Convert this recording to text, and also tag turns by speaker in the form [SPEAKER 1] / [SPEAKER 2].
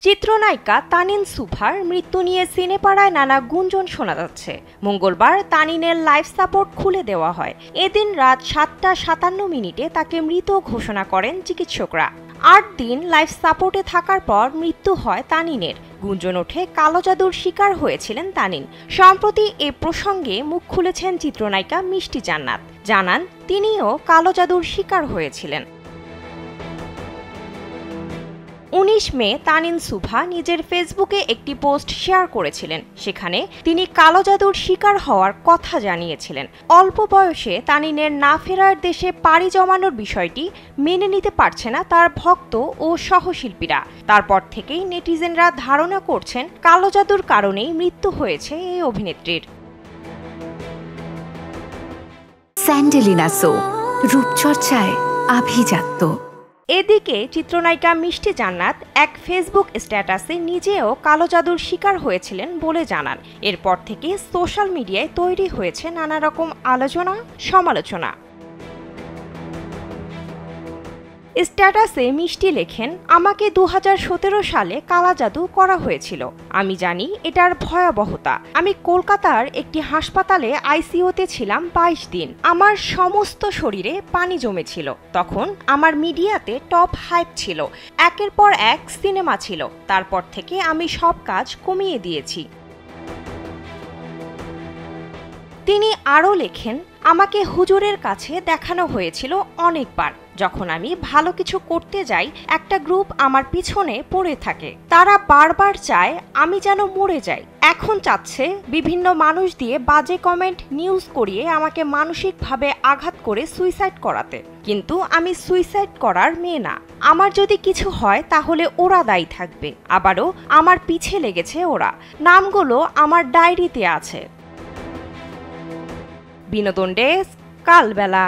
[SPEAKER 1] চিত্রনায়িকা তানিন সুভার মৃত্যু নিয়ে সিনেপাড়ায় নানা গুঞ্জন শোনা যাচ্ছে। মঙ্গলবার তানিনের লাইফ সাপোর্ট খুলে দেওয়া হয়। এদিন রাত 7টা 57 তাকে মৃত ঘোষণা করেন চিকিৎসকরা। 8 দিন লাইফ সাপোর্টে থাকার পর মৃত্যু হয় তানিনের। গুঞ্জন ওঠে কালো জাদুর শিকার হয়েছিলেন তানিন। সম্প্রতি এ প্রসঙ্গে মুখ খুলেছেন চিত্রনায়িকা মিষ্টি জান্নাত। জানান তিনিও কালো জাদুর শিকার হয়েছিলেন। 19 মে তানিন সুভা নিজের ফেসবুকে একটি পোস্ট শেয়ার করেছিলেন। সেখানে তিনি কালো জাদুর শিকার হওয়ার কথা জানিয়েছিলেন। অল্প বয়সে তানিনের না ফেরার দেশে পাড়ি জমানোর বিষয়টি মেনে নিতে পারছে না তার ভক্ত ও সহশিল্পীরা। তারপর থেকেই নেটিজেনরা ধারণা করছেন কালো জাদুর কারণেই মৃত্যু হয়েছে এই অভিনেত্রীর।
[SPEAKER 2] স্যান্ডেলিনা সো, রূপচর্চায় আভিজাত্য।
[SPEAKER 1] এদিকে চিত্রনায়িকা মিষ্টি জান্নাত এক ফেসবুক স্ট্যাটাসে নিজেও কালো জাদুর শিকার হয়েছিলেন বলে জানান। এরপর থেকে সোশ্যাল মিডিয়ায় তৈরি হয়েছে নানা রকম আলোচনা সমালোচনা। স্ট্যাটাসে মিষ্টি লেখেন, আমাকে 2017 সালে কালা জাদু করা হয়েছিল। আমি জানি এটার ভয়াবহতা। আমি কলকাতার একটি হাসপাতালে আইসিইউতে ছিলাম 22 দিন। আমার সমস্ত শরীরে পানি জমেছিল। তখন আমার মিডিয়াতে টপ হাইপ ছিল, একের পর এক সিনেমা ছিল। তারপর থেকে আমি সব কাজ কমিয়ে দিয়েছি। তিনি আরও লেখেন, আমাকে হুজুরের কাছে দেখানো হয়েছিল অনেকবার। যখন আমি ভালো কিছু করতে যাই, একটা গ্রুপ আমার পিছনে পড়ে থাকে। তারা বারবার চায় আমি যেন মরে যাই। এখন চাচ্ছে বিভিন্ন মানুষ দিয়ে বাজে কমেন্ট নিউজ করিয়ে আমাকে মানসিকভাবে আঘাত করে সুইসাইড করাতে। কিন্তু আমি সুইসাইড করার মেয়ে না। আমার যদি কিছু হয় তাহলে ওরা দায়ী থাকবে। আবারও আমার পিছে লেগেছে ওরা। নামগুলো আমার ডায়েরিতে আছে। বিনোদন ডেস্ক, কালবেলা।